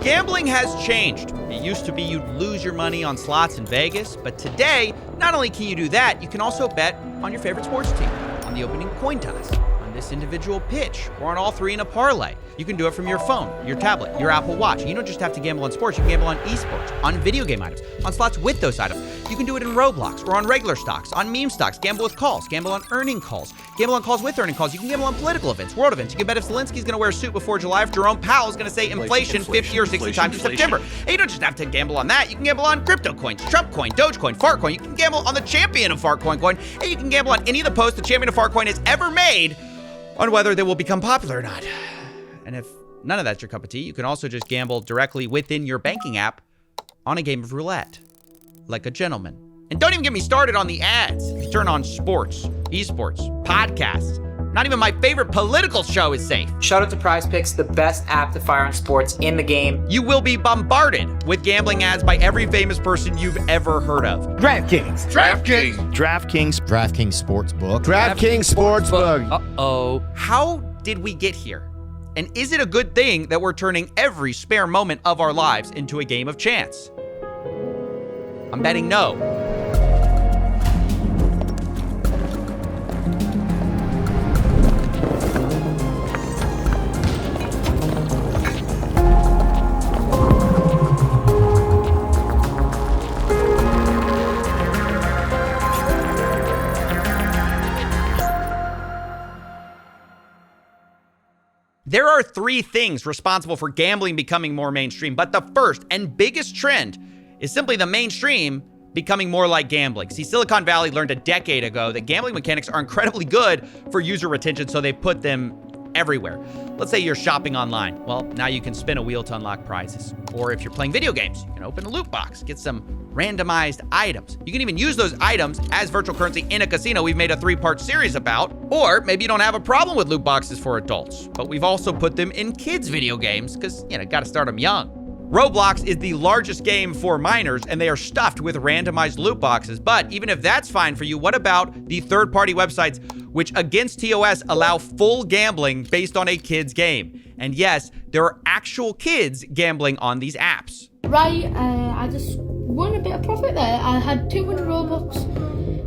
Gambling has changed. It used to be you'd lose your money on slots in Vegas, but today, not only can you do that, you can also bet on your favorite sports team, on the opening coin toss, on this individual pitch, or on all three in a parlay. You can do it from your phone, your tablet, your Apple Watch. You don't just have to gamble on sports, you can gamble on esports, on video game items, on slots with those items. You can do it in Roblox or on regular stocks, on meme stocks, gamble with calls, gamble on earning calls, gamble on calls with earning calls. You can gamble on political events, world events. You can bet if Zelensky's going to wear a suit before July, if Jerome Powell is going to say inflation 50 or 60 times in September. And you don't just have to gamble on that. You can gamble on crypto coins, Trump coin, Dogecoin, Fartcoin. You can gamble on the champion of Fartcoin coin, and you can gamble on any of the posts the champion of Fartcoin has ever made on whether they will become popular or not. And if none of that's your cup of tea, you can also just gamble directly within your banking app on a game of roulette, like a gentleman. And don't even get me started on the ads. If you turn on sports, esports, podcasts, not even my favorite political show is safe. Shout out to Prize Picks, the best app to fire on sports in the game. You will be bombarded with gambling ads by every famous person you've ever heard of. DraftKings. Sportsbook. DraftKings Sportsbook. Uh-oh. How did we get here? And is it a good thing that we're turning every spare moment of our lives into a game of chance? I'm betting no. There are three things responsible for gambling becoming more mainstream, but the first and biggest trend is simply the mainstream becoming more like gambling. See, Silicon Valley learned a decade ago that gambling mechanics are incredibly good for user retention, so they put them everywhere. Let's say you're shopping online. Well, now you can spin a wheel to unlock prizes. Or if you're playing video games, you can open a loot box, get some randomized items. You can even use those items as virtual currency in a casino we've made a 3-part series about. Or maybe you don't have a problem with loot boxes for adults, but we've also put them in kids' video games because, gotta start them young. Roblox is the largest game for minors, and they are stuffed with randomized loot boxes. But even if that's fine for you, what about the third-party websites which, against TOS, allow full gambling based on a kid's game? And yes, there are actual kids gambling on these apps. Right, I just won a bit of profit there. I had 200 Robux.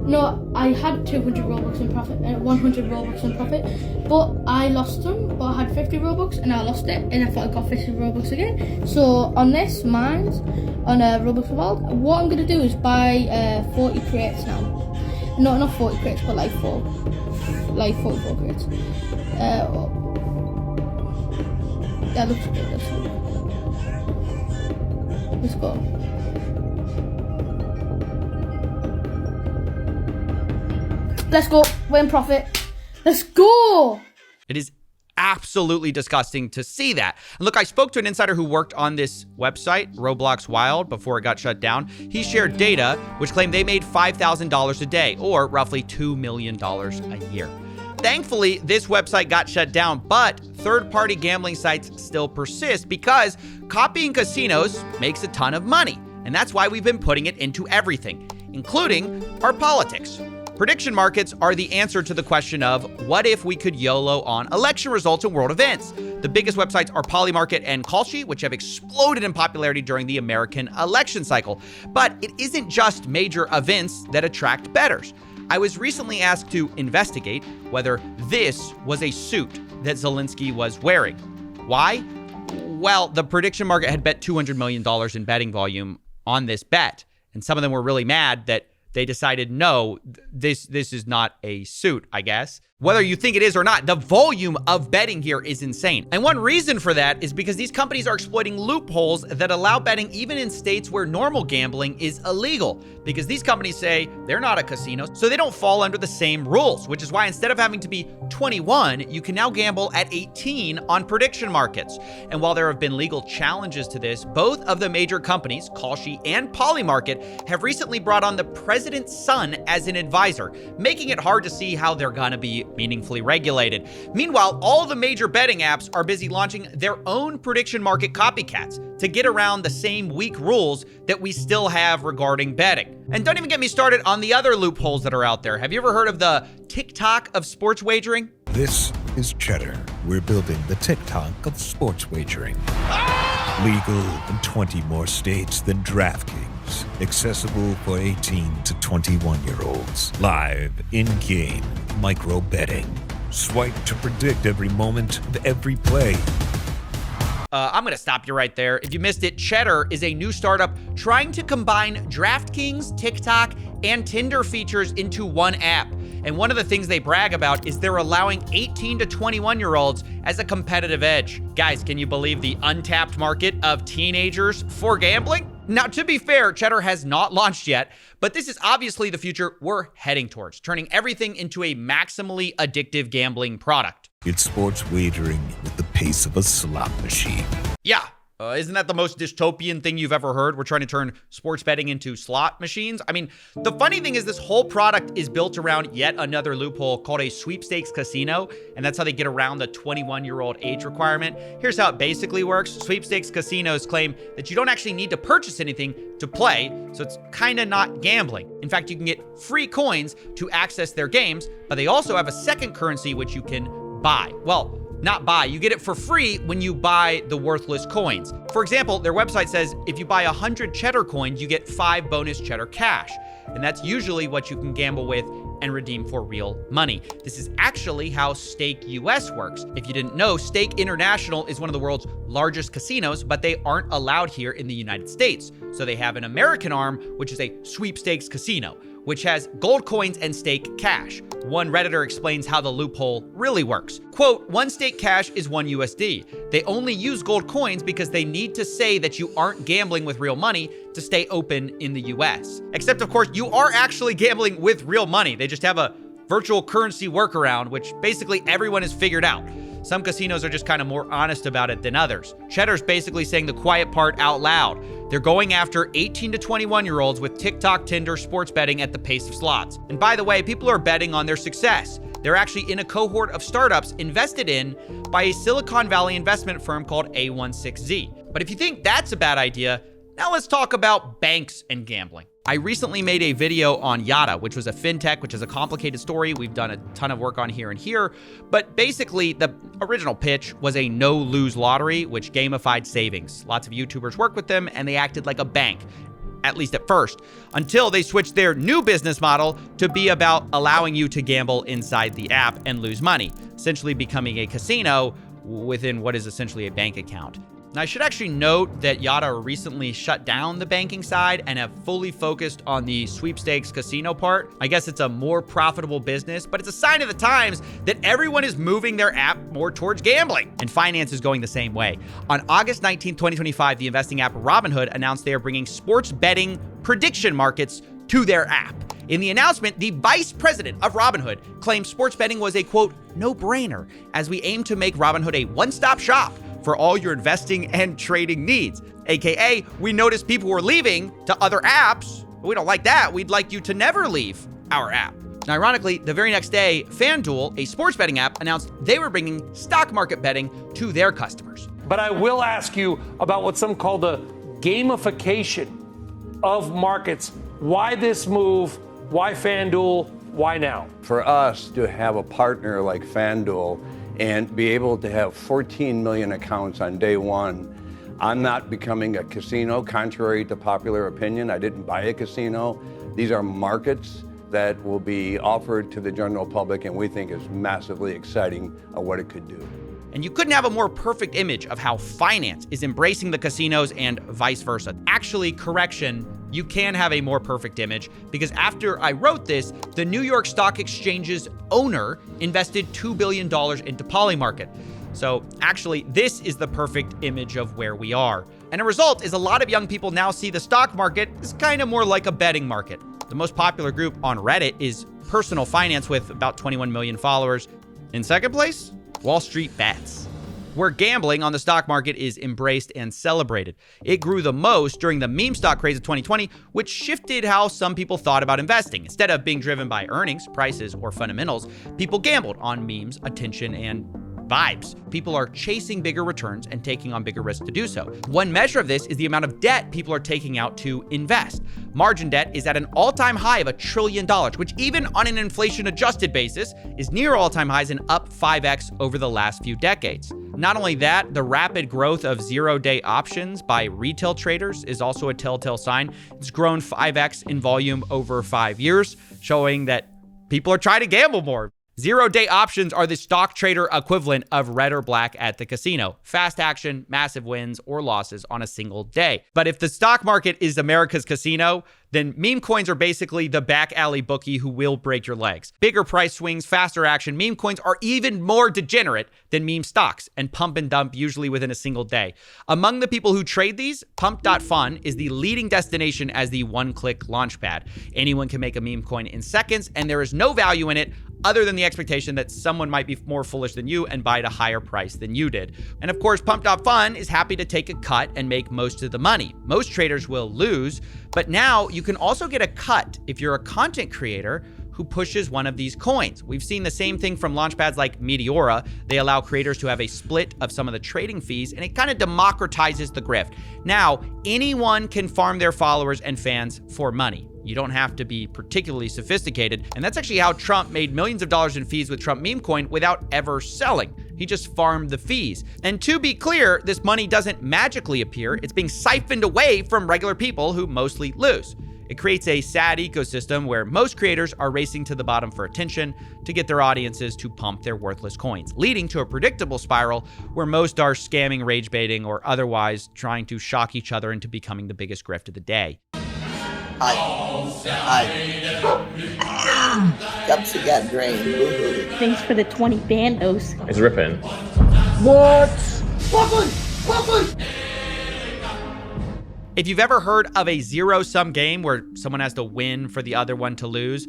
No, I had 200 Robux in profit, 100 Robux in profit, but I lost them. But I had 50 Robux and I lost it, and I thought I got 50 Robux again. So on this, mine's on Robux World, what I'm gonna do is buy 40 crates now. No, not 40 crates, but like 44 crates. That looks good. Let's go. Let's go. We're in profit. Let's go. It is absolutely disgusting to see that. And look, I spoke to an insider who worked on this website, Roblox Wild, before it got shut down. He shared data which claimed they made $5,000 a day, or roughly $2 million a year. Thankfully, this website got shut down, but third-party gambling sites still persist because copying casinos makes a ton of money. And that's why we've been putting it into everything, including our politics. Prediction markets are the answer to the question of what if we could YOLO on election results and world events. The biggest websites are PolyMarket and Kalshi, which have exploded in popularity during the American election cycle. But it isn't just major events that attract bettors. I was recently asked to investigate whether this was a suit that Zelensky was wearing. Why? Well, the prediction market had bet $200 million in betting volume on this bet, and some of them were really mad that they decided, no, this is not a suit, I guess. Whether you think it is or not, the volume of betting here is insane. And one reason for that is because these companies are exploiting loopholes that allow betting even in states where normal gambling is illegal. Because these companies say they're not a casino, so they don't fall under the same rules, which is why instead of having to be 21, you can now gamble at 18 on prediction markets. And while there have been legal challenges to this, both of the major companies, Kalshi and PolyMarket, have recently brought on the president's son as an advisor, making it hard to see how they're gonna be meaningfully regulated. Meanwhile, all the major betting apps are busy launching their own prediction market copycats to get around the same weak rules that we still have regarding betting. And don't even get me started on the other loopholes that are out there. Have you ever heard of the TikTok of sports wagering? This is Cheddar. We're building the TikTok of sports wagering. Legal in 20 more states than DraftKings. Accessible for 18 to 21-year-olds. Live, in-game, micro betting. Swipe to predict every moment of every play. I'm going to stop you right there. If you missed it, Cheddar is a new startup trying to combine DraftKings, TikTok, and Tinder features into one app. And one of the things they brag about is they're allowing 18 to 21-year-olds as a competitive edge. Guys, can you believe the untapped market of teenagers for gambling? Now, to be fair, Cheddar has not launched yet, but this is obviously the future we're heading towards, turning everything into a maximally addictive gambling product. It's sports wagering with the pace of a slot machine. Yeah. Isn't that the most dystopian thing you've ever heard? We're trying to turn sports betting into slot machines. I mean, the funny thing is this whole product is built around yet another loophole called a sweepstakes casino, and that's how they get around the 21-year-old age requirement. Here's how it basically works. Sweepstakes casinos claim that you don't actually need to purchase anything to play, so it's kind of not gambling. In fact, you can get free coins to access their games, but they also have a second currency which you can buy. Well, not buy, you get it for free when you buy the worthless coins. For example, their website says if you buy 100 cheddar coins, you get 5 bonus cheddar cash. And that's usually what you can gamble with and redeem for real money. This is actually how Stake US works. If you didn't know, Stake International is one of the world's largest casinos, but they aren't allowed here in the United States. So they have an American arm, which is a sweepstakes casino, which has gold coins and stake cash. One Redditor explains how the loophole really works. Quote, 1 stake cash is 1 USD. They only use gold coins because they need to say that you aren't gambling with real money to stay open in the US. Except, of course, you are actually gambling with real money. They just have a virtual currency workaround, which basically everyone has figured out. Some casinos are just kind of more honest about it than others. Cheddar's basically saying the quiet part out loud. They're going after 18 to 21-year-olds with TikTok, Tinder, sports betting at the pace of slots. And by the way, people are betting on their success. They're actually in a cohort of startups invested in by a Silicon Valley investment firm called A16Z. But if you think that's a bad idea, now let's talk about banks and gambling. I recently made a video on Yada, which was a fintech, which is a complicated story. We've done a ton of work on here and here. But basically, the original pitch was a no-lose lottery, which gamified savings. Lots of YouTubers worked with them, and they acted like a bank, at least at first, until they switched their new business model to be about allowing you to gamble inside the app and lose money, essentially becoming a casino within what is essentially a bank account. Now, I should actually note that Yada recently shut down the banking side and have fully focused on the sweepstakes casino part. I guess it's a more profitable business, but it's a sign of the times that everyone is moving their app more towards gambling, and finance is going the same way. On August 19, 2025, the investing app Robinhood announced they are bringing sports betting prediction markets to their app. In the announcement, the vice president of Robinhood claimed sports betting was a, quote, no-brainer, as we aim to make Robinhood a one-stop shop for all your investing and trading needs. AKA, we noticed people were leaving to other apps. We don't like that. We'd like you to never leave our app. Now, ironically, the very next day, FanDuel, a sports betting app, announced they were bringing stock market betting to their customers. But I will ask you about what some call the gamification of markets. Why this move? Why FanDuel? Why now? For us to have a partner like FanDuel and be able to have 14 million accounts on day one, I'm not becoming a casino, contrary to popular opinion. I didn't buy a casino. These are markets that will be offered to the general public, and we think is massively exciting of what it could do. And you couldn't have a more perfect image of how finance is embracing the casinos and vice versa. Actually, correction, you can have a more perfect image, because after I wrote this, the New York Stock Exchange's owner invested $2 billion into Polymarket. So actually, this is the perfect image of where we are. And a result is a lot of young people now see the stock market as kind of more like a betting market. The most popular group on Reddit is personal finance with about 21 million followers. In second place, Wall Street Bets, where gambling on the stock market is embraced and celebrated. It grew the most during the meme stock craze of 2020, which shifted how some people thought about investing. Instead of being driven by earnings, prices, or fundamentals, people gambled on memes, attention, and vibes. People are chasing bigger returns and taking on bigger risks to do so. One measure of this is the amount of debt people are taking out to invest. Margin debt is at an all-time high of $1 trillion, which even on an inflation-adjusted basis is near all-time highs and up 5x over the last few decades. Not only that, the rapid growth of zero-day options by retail traders is also a telltale sign. It's grown 5x in volume over 5 years, showing that people are trying to gamble more. Zero-day options are the stock trader equivalent of red or black at the casino. Fast action, massive wins or losses on a single day. But if the stock market is America's casino, then meme coins are basically the back alley bookie who will break your legs. Bigger price swings, faster action. Meme coins are even more degenerate than meme stocks and pump and dump usually within a single day. Among the people who trade these, pump.fun is the leading destination as the one-click launchpad. Anyone can make a meme coin in seconds, and there is no value in it other than the expectation that someone might be more foolish than you and buy at a higher price than you did. And of course, pump.fun is happy to take a cut and make most of the money. Most traders will lose, but now you can also get a cut if you're a content creator who pushes one of these coins. We've seen the same thing from launchpads like Meteora. They allow creators to have a split of some of the trading fees, and it kind of democratizes the grift. Now, anyone can farm their followers and fans for money. You don't have to be particularly sophisticated, and that's actually how Trump made millions of dollars in fees with Trump meme coin without ever selling. He just farmed the fees. And to be clear, this money doesn't magically appear. It's being siphoned away from regular people who mostly lose. It creates a sad ecosystem where most creators are racing to the bottom for attention to get their audiences to pump their worthless coins, leading to a predictable spiral where most are scamming, rage baiting, or otherwise trying to shock each other into becoming the biggest grift of the day. Cups got drained. Boo-hoo. Thanks for the 20 bandos. It's ripping. What? If you've ever heard of a zero-sum game where someone has to win for the other one to lose,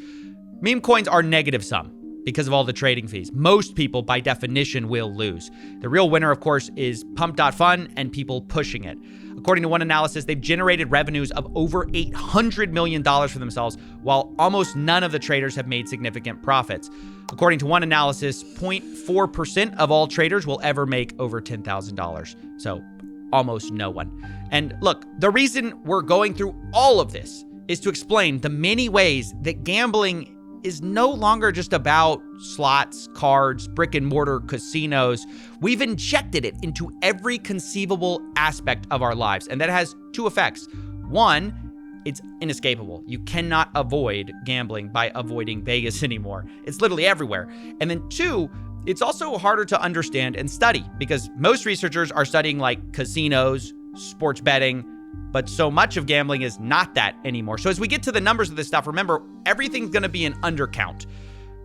meme coins are negative sum because of all the trading fees. Most people, by definition, will lose. The real winner, of course, is pump.fun and people pushing it. According to one analysis, they've generated revenues of over $800 million for themselves, while almost none of the traders have made significant profits. According to one analysis, 0.4% of all traders will ever make over $10,000. So almost no one. And look, the reason we're going through all of this is to explain the many ways that gambling is no longer just about slots, cards, brick and mortar casinos. We've injected it into every conceivable aspect of our lives, and that has two effects. One, it's inescapable. You cannot avoid gambling by avoiding Vegas anymore. It's literally everywhere. And then two, it's also harder to understand and study because most researchers are studying like casinos, sports betting, but so much of gambling is not that anymore. So as we get to the numbers of this stuff, remember, everything's going to be an undercount.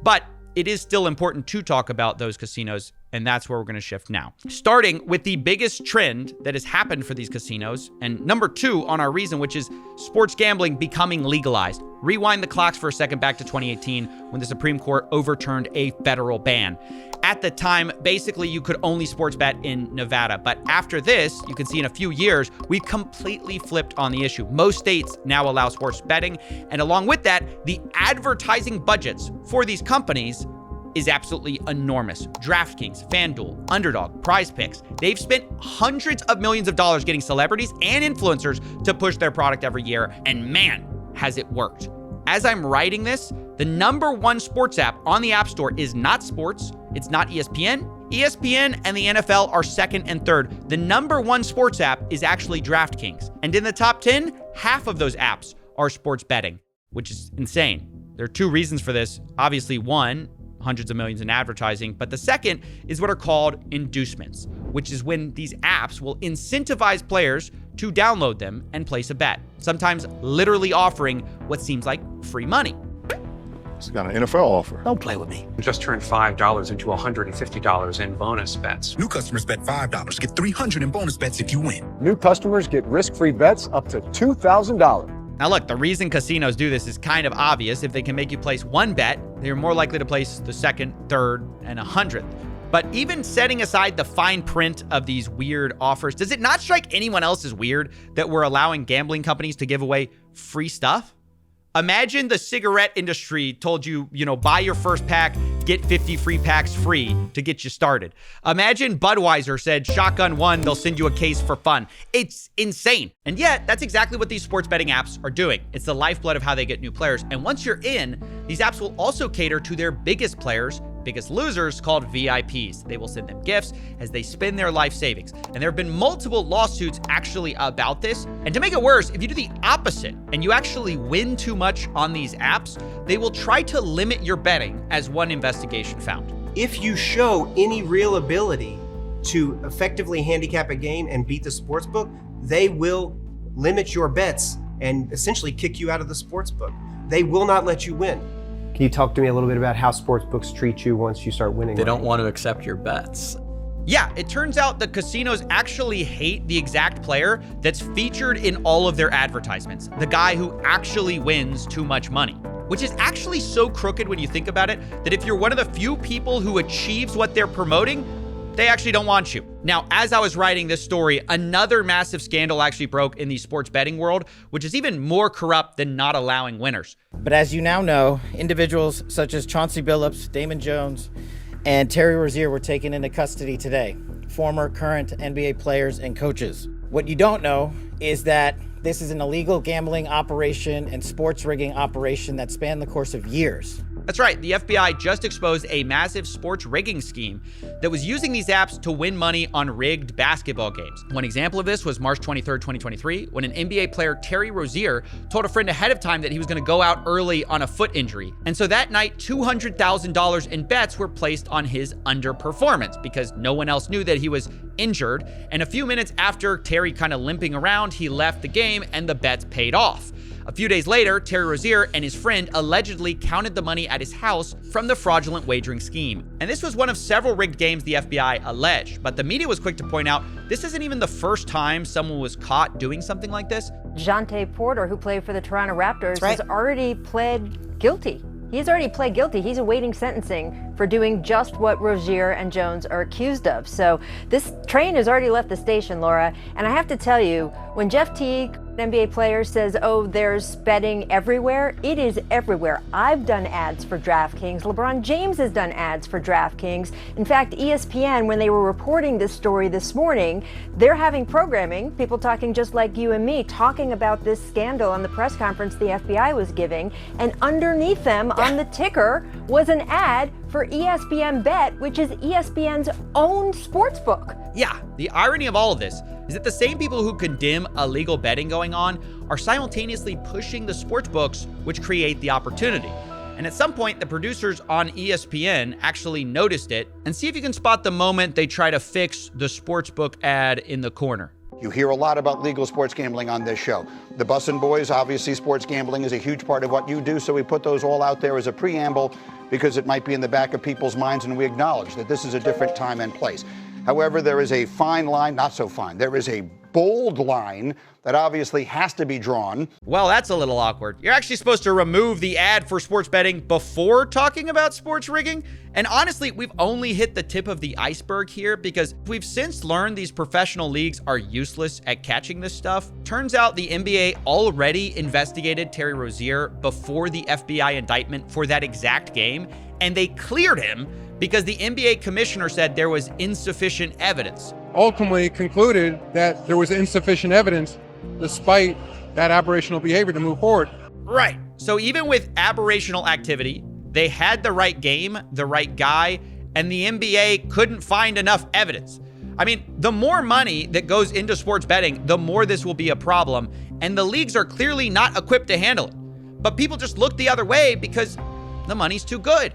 But it is still important to talk about those casinos, and that's where we're going to shift now. Starting with the biggest trend that has happened for these casinos, and number 2 on our reason, which is sports gambling becoming legalized. Rewind the clocks for a second back to 2018 when the Supreme Court overturned a federal ban. At the time, basically, you could only sports bet in Nevada. But after this, you can see in a few years, we've completely flipped on the issue. Most states now allow sports betting. And along with that, the advertising budgets for these companies is absolutely enormous. DraftKings, FanDuel, Underdog, Prize Picks, they've spent hundreds of millions of dollars getting celebrities and influencers to push their product every year. And man, has it worked. As I'm writing this, the number 1 sports app on the App Store is not sports. It's not ESPN. ESPN and the NFL are second and third. The number 1 sports app is actually DraftKings. And in the top 10, half of those apps are sports betting, which is insane. There are 2 reasons for this. Obviously, one, hundreds of millions in advertising, but the second is what are called inducements, which is when these apps will incentivize players to download them and place a bet, sometimes literally offering what seems like free money. It's got an NFL offer. Don't play with me. Just turned $5 into $150 in bonus bets. New customers bet $5, get $300 in bonus bets if you win. New customers get risk-free bets up to $2,000. Now look, the reason casinos do this is kind of obvious. If they can make you place 1 bet, they're more likely to place the 2nd, 3rd, and 100th. But even setting aside the fine print of these weird offers, does it not strike anyone else as weird that we're allowing gambling companies to give away free stuff? Imagine the cigarette industry told you, buy your first pack, get 50 free packs free to get you started. Imagine Budweiser said, shotgun 1, they'll send you a case for fun. It's insane. And yet, that's exactly what these sports betting apps are doing. It's the lifeblood of how they get new players. And once you're in, these apps will also cater to their biggest players biggest losers called VIPs. They will send them gifts as they spend their life savings. And there have been multiple lawsuits actually about this. And to make it worse, if you do the opposite and you actually win too much on these apps, they will try to limit your betting, as one investigation found. If you show any real ability to effectively handicap a game and beat the sportsbook, they will limit your bets and essentially kick you out of the sportsbook. They will not let you win. Can you talk to me a little bit about how sportsbooks treat you once you start winning? They don't want to accept your bets. Yeah, it turns out the casinos actually hate the exact player that's featured in all of their advertisements, the guy who actually wins too much money. Which is actually so crooked when you think about it, that if you're one of the few people who achieves what they're promoting, they actually don't want you. Now, as I was writing this story, another massive scandal actually broke in the sports betting world, which is even more corrupt than not allowing winners. But as you now know, individuals such as Chauncey Billups, Damon Jones, and Terry Rozier were taken into custody today. Former, current NBA players and coaches. What you don't know is that this is an illegal gambling operation and sports rigging operation that spanned the course of years. That's right, the FBI just exposed a massive sports rigging scheme that was using these apps to win money on rigged basketball games. One example of this was March 23rd, 2023, when an NBA player, Terry Rozier, told a friend ahead of time that he was going to go out early on a foot injury. And so that night, $200,000 in bets were placed on his underperformance because no one else knew that he was injured. And a few minutes after Terry kind of limping around, he left the game and the bets paid off. A few days later, Terry Rozier and his friend allegedly counted the money at his house from the fraudulent wagering scheme. And this was one of several rigged games the FBI alleged, but the media was quick to point out this isn't even the first time someone was caught doing something like this. Jonte Porter, who played for the Toronto Raptors, has already pled guilty. He's already pled guilty. He's awaiting sentencing for doing just what Rozier and Jones are accused of. So this train has already left the station, Laura. And I have to tell you, when Jeff Teague, an NBA player, says, oh, there's betting everywhere, it is everywhere. I've done ads for DraftKings. LeBron James has done ads for DraftKings. In fact, ESPN, when they were reporting this story this morning, they're having programming, people talking just like you and me, talking about this scandal on the press conference the FBI was giving. And underneath them on the ticker was an ad for ESPN Bet, which is ESPN's own sportsbook. Yeah, the irony of all of this is that the same people who condemn illegal betting going on are simultaneously pushing the sports books which create the opportunity. And at some point, the producers on ESPN actually noticed it. And see if you can spot the moment they try to fix the sportsbook ad in the corner. You hear a lot about legal sports gambling on this show. The Bussin' Boys, obviously sports gambling is a huge part of what you do, so we put those all out there as a preamble because it might be in the back of people's minds, and we acknowledge that this is a different time and place. However, there is a fine line, not so fine, there is a bold line that obviously has to be drawn. Well, that's a little awkward. You're actually supposed to remove the ad for sports betting before talking about sports rigging. And honestly, we've only hit the tip of the iceberg here because we've since learned these professional leagues are useless at catching this stuff. Turns out the NBA already investigated Terry Rozier before the FBI indictment for that exact game, and they cleared him because the NBA commissioner said there was insufficient evidence. Ultimately concluded that there was insufficient evidence despite that aberrational behavior to move forward. Right. So even with aberrational activity, they had the right game, the right guy, and the NBA couldn't find enough evidence. I mean, the more money that goes into sports betting, the more this will be a problem, and the leagues are clearly not equipped to handle it. But people just look the other way because the money's too good.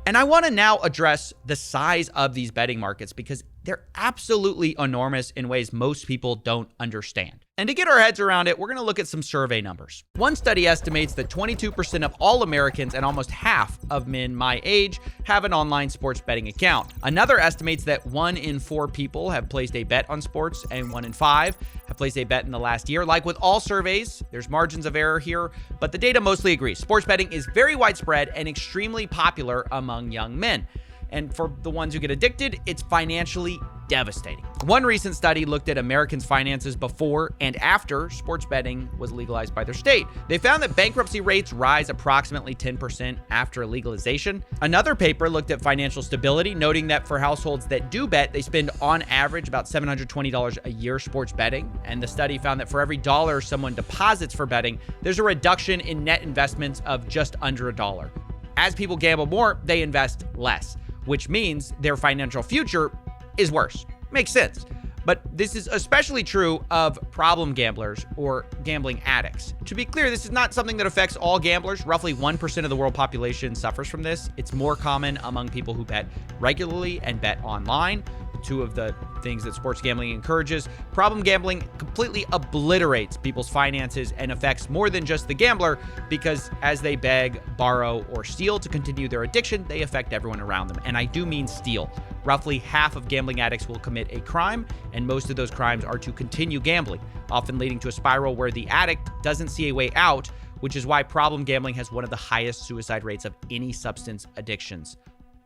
And I want to now address the size of these betting markets because they're absolutely enormous in ways most people don't understand. And to get our heads around it, we're going to look at some survey numbers. One study estimates that 22% of all Americans and almost half of men my age have an online sports betting account. Another estimates that 1 in 4 people have placed a bet on sports and 1 in 5 have placed a bet in the last year. Like with all surveys, there's margins of error here, but the data mostly agrees. Sports betting is very widespread and extremely popular among young men. And for the ones who get addicted, it's financially devastating. One recent study looked at Americans' finances before and after sports betting was legalized by their state. They found that bankruptcy rates rise approximately 10% after legalization. Another paper looked at financial stability, noting that for households that do bet, they spend on average about $720 a year sports betting. And the study found that for every dollar someone deposits for betting, there's a reduction in net investments of just under $1. As people gamble more, they invest less, which means their financial future is worse. Makes sense. But this is especially true of problem gamblers or gambling addicts. To be clear, this is not something that affects all gamblers. Roughly 1% of the world population suffers from this. It's more common among people who bet regularly and bet online, two of the things that sports gambling encourages. Problem gambling completely obliterates people's finances and affects more than just the gambler, because as they beg, borrow, or steal to continue their addiction, they affect everyone around them. And I do mean steal. Roughly half of gambling addicts will commit a crime, and most of those crimes are to continue gambling, often leading to a spiral where the addict doesn't see a way out, which is why problem gambling has one of the highest suicide rates of any substance addictions.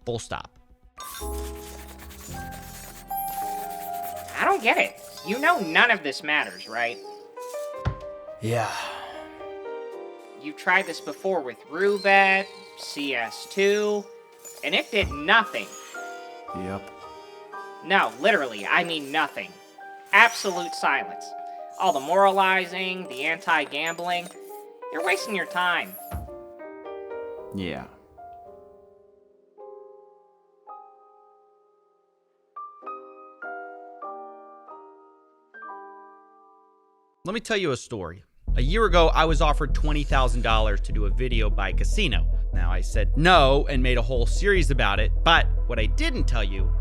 Full stop. I don't get it. You know none of this matters, right? Yeah. You've tried this before with Roulette, CS2, and it did nothing. Yep. No, literally, I mean nothing. Absolute silence. All the moralizing, the anti-gambling. You're wasting your time. Yeah. Let me tell you a story. A year ago, I was offered $20,000 to do a video by Casino. Now, I said no and made a whole series about it, but what I didn't tell you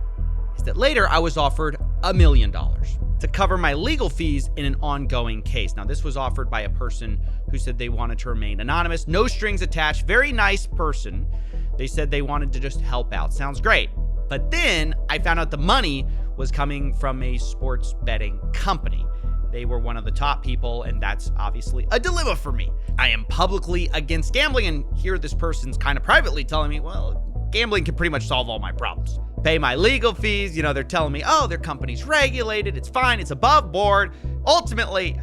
is that later I was offered $1 million to cover my legal fees in an ongoing case. Now, this was offered by a person who said they wanted to remain anonymous, no strings attached, very nice person. They said they wanted to just help out. Sounds great. But then I found out the money was coming from a sports betting company. They were one of the top people, and that's obviously a dilemma for me. I am publicly against gambling, and here this person's kind of privately telling me, well, gambling can pretty much solve all my problems. Pay my legal fees, they're telling me, oh, their company's regulated, it's fine, it's above board. Ultimately,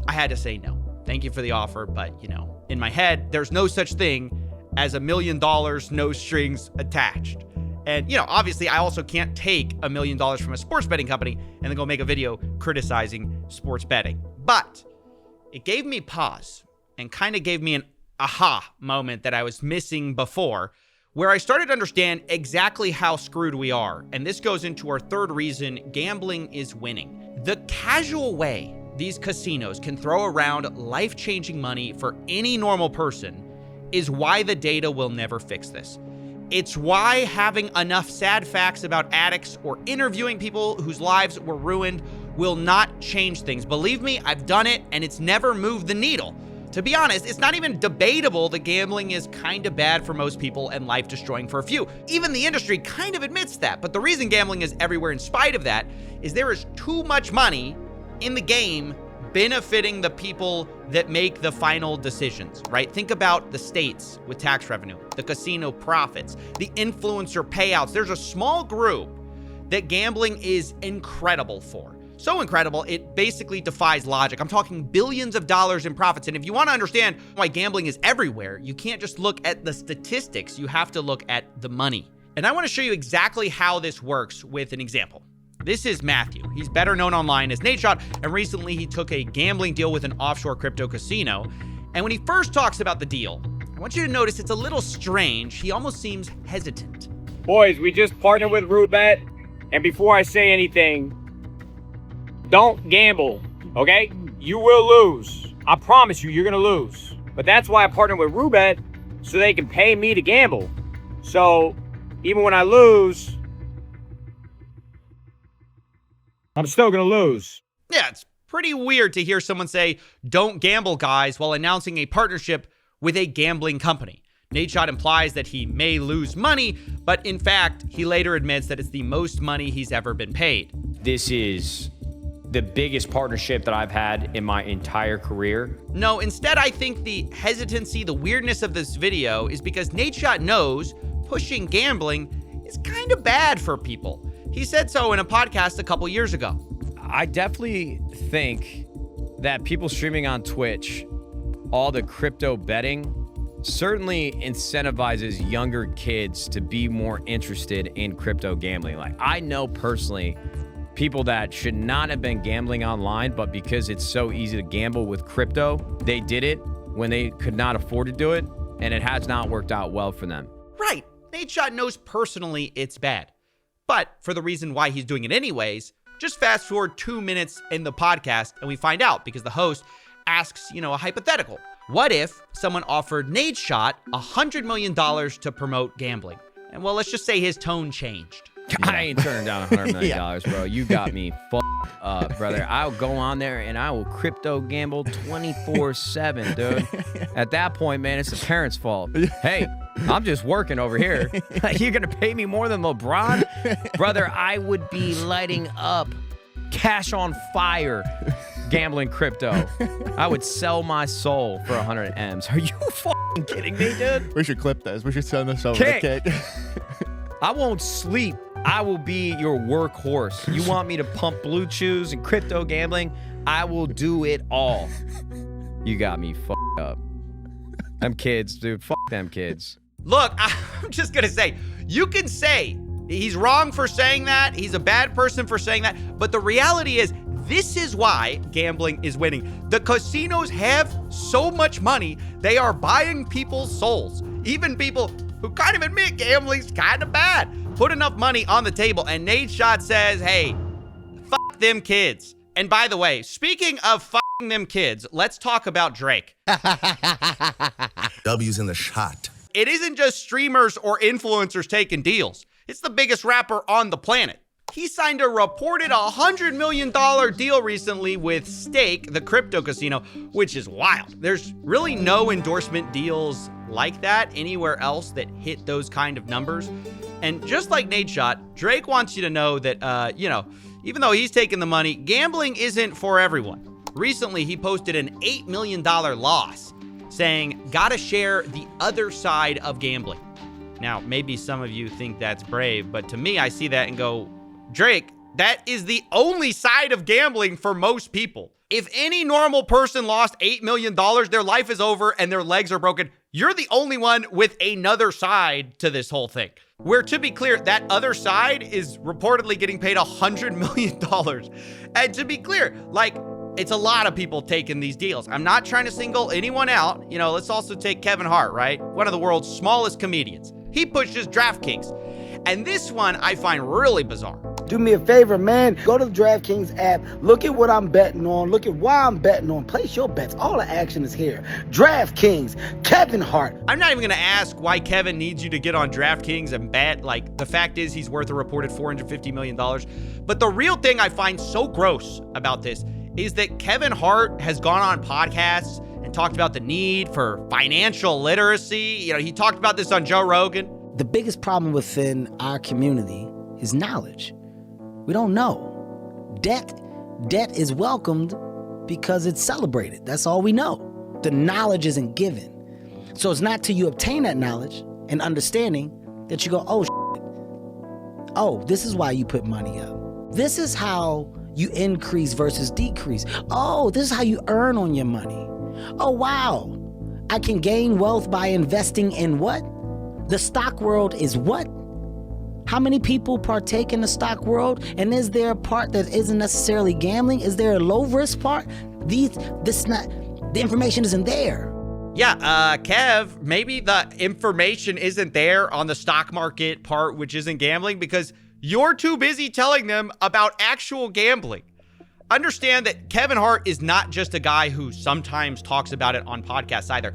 I had to say no. Thank you for the offer, but, in my head, there's no such thing as $1 million, no strings attached. And, obviously, I also can't take $1 million from a sports betting company and then go make a video criticizing sports betting. But it gave me pause and kind of gave me an aha moment that I was missing before, where I started to understand exactly how screwed we are. And this goes into our third reason gambling is winning. The casual way these casinos can throw around life-changing money for any normal person is why the data will never fix this. It's why having enough sad facts about addicts or interviewing people whose lives were ruined will not change things. Believe me, I've done it, and it's never moved the needle. To be honest, it's not even debatable that gambling is kind of bad for most people and life-destroying for a few. Even the industry kind of admits that. But the reason gambling is everywhere in spite of that is there is too much money in the game benefiting the people that make the final decisions, right? Think about the states with tax revenue, the casino profits, the influencer payouts. There's a small group that gambling is incredible for. So incredible, it basically defies logic. I'm talking billions of dollars in profits. And if you want to understand why gambling is everywhere, you can't just look at the statistics. You have to look at the money. And I want to show you exactly how this works with an example. This is Matthew. He's better known online as Nadeshot, and recently he took a gambling deal with an offshore crypto casino. And when he first talks about the deal, I want you to notice it's a little strange. He almost seems hesitant. Boys, we just partnered with Roulette, and before I say anything, don't gamble, okay? You will lose. I promise you, you're gonna lose. But that's why I partnered with Roulette, so they can pay me to gamble. So even when I lose, I'm still gonna lose. Yeah, it's pretty weird to hear someone say, don't gamble, guys, while announcing a partnership with a gambling company. Nadeshot implies that he may lose money, but in fact, he later admits that it's the most money he's ever been paid. This is the biggest partnership that I've had in my entire career. No, instead, I think the hesitancy, the weirdness of this video is because Nadeshot knows pushing gambling is kind of bad for people. He said so in a podcast a couple years ago. I definitely think that people streaming on Twitch, all the crypto betting, certainly incentivizes younger kids to be more interested in crypto gambling. Like, I know personally people that should not have been gambling online, but because it's so easy to gamble with crypto, they did it when they could not afford to do it, and it has not worked out well for them. Right. Nadeshot knows personally it's bad. But for the reason why he's doing it anyways, just fast forward 2 minutes in the podcast and we find out because the host asks, a hypothetical. What if someone offered Nadeshot $100 million to promote gambling? And well, let's just say his tone changed. I ain't turning down $100 million, bro. You got me fucked up, brother. I'll go on there and I will crypto gamble 24/7, dude. At that point, man, it's the parents' fault. Hey, I'm just working over here. You're going to pay me more than LeBron? Brother, I would be lighting up, cash on fire, gambling crypto. I would sell my soul for 100 M's. Are you fucking kidding me, dude? We should clip this. We should send this over to Kate. I won't sleep. I will be your workhorse. You want me to pump blue chews and crypto gambling? I will do it all. You got me fucked up. Them kids, dude. Fuck them kids. Look, I'm just going to say, you can say he's wrong for saying that. He's a bad person for saying that. But the reality is, this is why gambling is winning. The casinos have so much money, they are buying people's souls. Even people who kind of admit gambling's kind of bad. Put enough money on the table, and Nadeshot says, hey, fuck them kids. And by the way, speaking of fucking them kids, let's talk about Drake. W's in the shot. It isn't just streamers or influencers taking deals. It's the biggest rapper on the planet. He signed a reported $100 million deal recently with Stake, the crypto casino, which is wild. There's really no endorsement deals like that anywhere else that hit those kind of numbers. And just like Nadeshot, Drake wants you to know that, even though he's taking the money, gambling isn't for everyone. Recently, he posted an $8 million loss, saying, gotta share the other side of gambling. Now, maybe some of you think that's brave, but to me, I see that and go, Drake, that is the only side of gambling for most people. If any normal person lost $8 million, their life is over and their legs are broken. You're the only one with another side to this whole thing. Where, to be clear, that other side is reportedly getting paid $100 million. And to be clear, it's a lot of people taking these deals. I'm not trying to single anyone out. Let's also take Kevin Hart, right? One of the world's smallest comedians. He pushes DraftKings. And this one I find really bizarre. Do me a favor, man. Go to the DraftKings app. Look at what I'm betting on. Look at why I'm betting on. Place your bets. All the action is here. DraftKings, Kevin Hart. I'm not even going to ask why Kevin needs you to get on DraftKings and bet. The fact is he's worth a reported $450 million. But the real thing I find so gross about this is that Kevin Hart has gone on podcasts and talked about the need for financial literacy. He talked about this on Joe Rogan. The biggest problem within our community is knowledge. We don't know. Debt is welcomed because it's celebrated. That's all we know. The knowledge isn't given. So it's not till you obtain that knowledge and understanding that you go, oh, this is why you put money up. This is how you increase versus decrease. Oh, this is how you earn on your money. Oh, wow. I can gain wealth by investing in what? The stock world is what? How many people partake in the stock world? And is there a part that isn't necessarily gambling? Is there a low risk part? The information isn't there. Yeah, Kev, maybe the information isn't there on the stock market part, which isn't gambling, because you're too busy telling them about actual gambling. Understand that Kevin Hart is not just a guy who sometimes talks about it on podcasts either.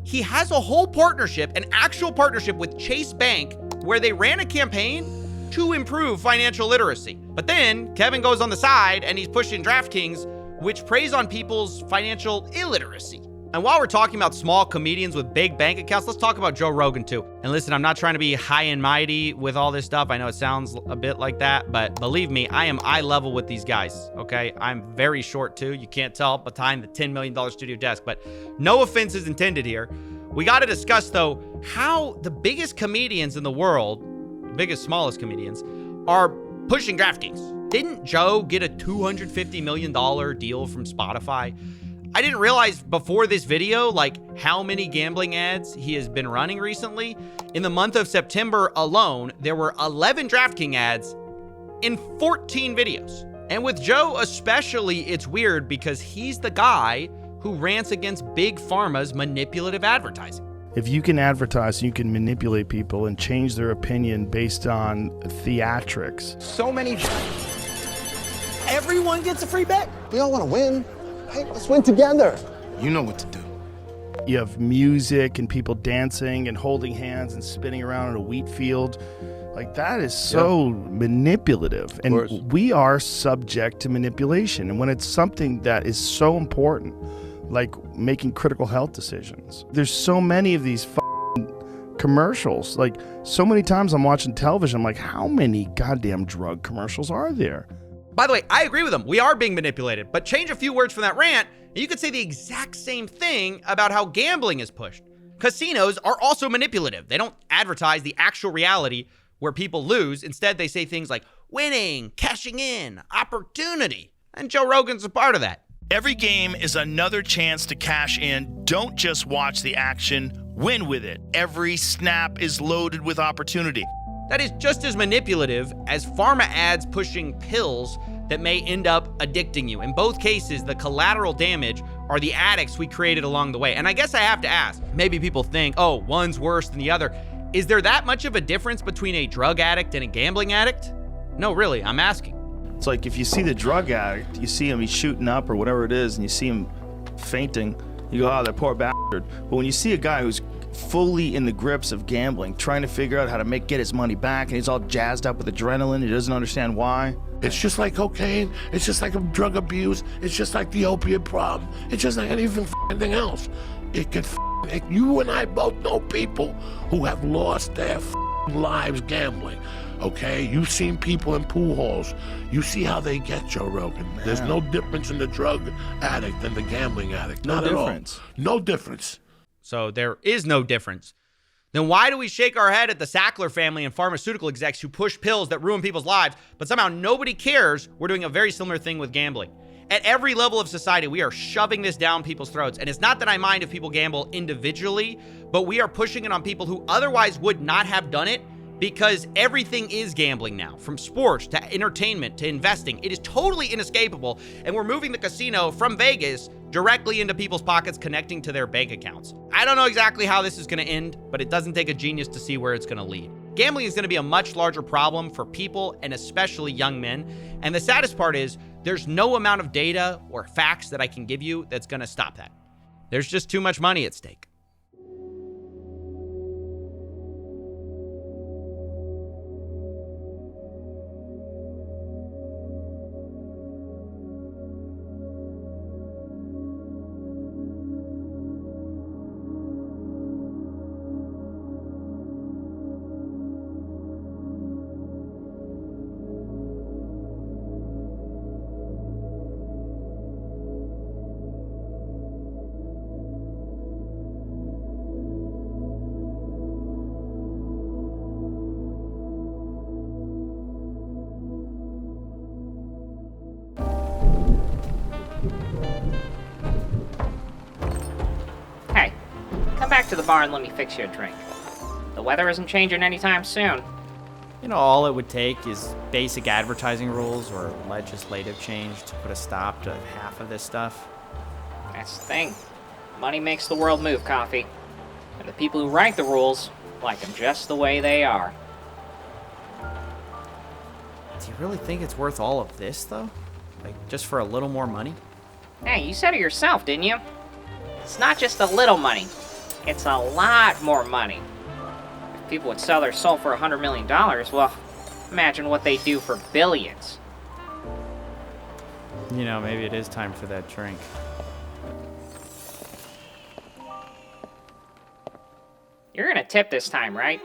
He has a whole partnership, an actual partnership with Chase Bank, where they ran a campaign to improve financial literacy. But then Kevin goes on the side and he's pushing DraftKings, which preys on people's financial illiteracy. And while we're talking about small comedians with big bank accounts, let's talk about Joe Rogan too. And listen, I'm not trying to be high and mighty with all this stuff. I know it sounds a bit like that, but believe me, I am eye level with these guys, okay? I'm very short too. You can't tell behind the $10 million studio desk, but no offense is intended here. We got to discuss, though, how the biggest comedians in the world, biggest, smallest comedians, are pushing DraftKings. Didn't Joe get a $250 million deal from Spotify? I didn't realize before this video, how many gambling ads he has been running recently. In the month of September alone, there were 11 DraftKings ads in 14 videos. And with Joe especially, it's weird because he's the guy who rants against Big Pharma's manipulative advertising. If you can advertise, you can manipulate people and change their opinion based on theatrics. So many. Everyone gets a free bet. We all want to win. Hey, let's win together. You know what to do. You have music and people dancing and holding hands and spinning around in a wheat field. Like, that is so manipulative. And we are subject to manipulation. And when it's something that is so important, like making critical health decisions, there's so many of these commercials. Like, so many times I'm watching television, I'm like, how many goddamn drug commercials are there? By the way, I agree with them. We are being manipulated, but change a few words from that rant, and you could say the exact same thing about how gambling is pushed. Casinos are also manipulative. They don't advertise the actual reality where people lose. Instead, they say things like winning, cashing in, opportunity. And Joe Rogan's a part of that. Every game is another chance to cash in. Don't just watch the action, win with it. Every snap is loaded with opportunity. That is just as manipulative as pharma ads pushing pills that may end up addicting you. In both cases, the collateral damage are the addicts we created along the way. And I guess I have to ask, maybe people think, oh, one's worse than the other. Is there that much of a difference between a drug addict and a gambling addict? No, really, I'm asking. It's like, if you see the drug addict, you see him, he's shooting up or whatever it is, and you see him fainting, you go, oh, that poor bastard. But when you see a guy who's fully in the grips of gambling, trying to figure out how to get his money back, and he's all jazzed up with adrenaline, he doesn't understand why. It's just like cocaine, it's just like drug abuse, it's just like the opiate problem, it's just like anything else. It could you and I both know people who have lost their lives gambling. Okay, you've seen people in pool halls. You see how they get, Joe Rogan. There's no difference in the drug addict and the gambling addict. Not at all. No difference. So there is no difference. Then why do we shake our head at the Sackler family and pharmaceutical execs who push pills that ruin people's lives, but somehow nobody cares we're doing a very similar thing with gambling? At every level of society, we are shoving this down people's throats. And it's not that I mind if people gamble individually, but we are pushing it on people who otherwise would not have done it, because everything is gambling now, from sports to entertainment to investing. It is totally inescapable, and we're moving the casino from Vegas directly into people's pockets, connecting to their bank accounts. I don't know exactly how this is going to end, but it doesn't take a genius to see where it's going to lead. Gambling is going to be a much larger problem for people, and especially young men. And the saddest part is, there's no amount of data or facts that I can give you that's going to stop that. There's just too much money at stake. Back to the bar and let me fix you a drink. The weather isn't changing anytime soon. You know, all it would take is basic advertising rules or legislative change to put a stop to half of this stuff. That's the thing. Money makes the world move, Coffee. And the people who write the rules like them just the way they are. Do you really think it's worth all of this, though? Like, just for a little more money? Hey, you said it yourself, didn't you? It's not just a little money. It's a lot more money. If people would sell their soul for $100 million, well, imagine what they do for billions. You know, maybe it is time for that drink. You're gonna tip this time, right?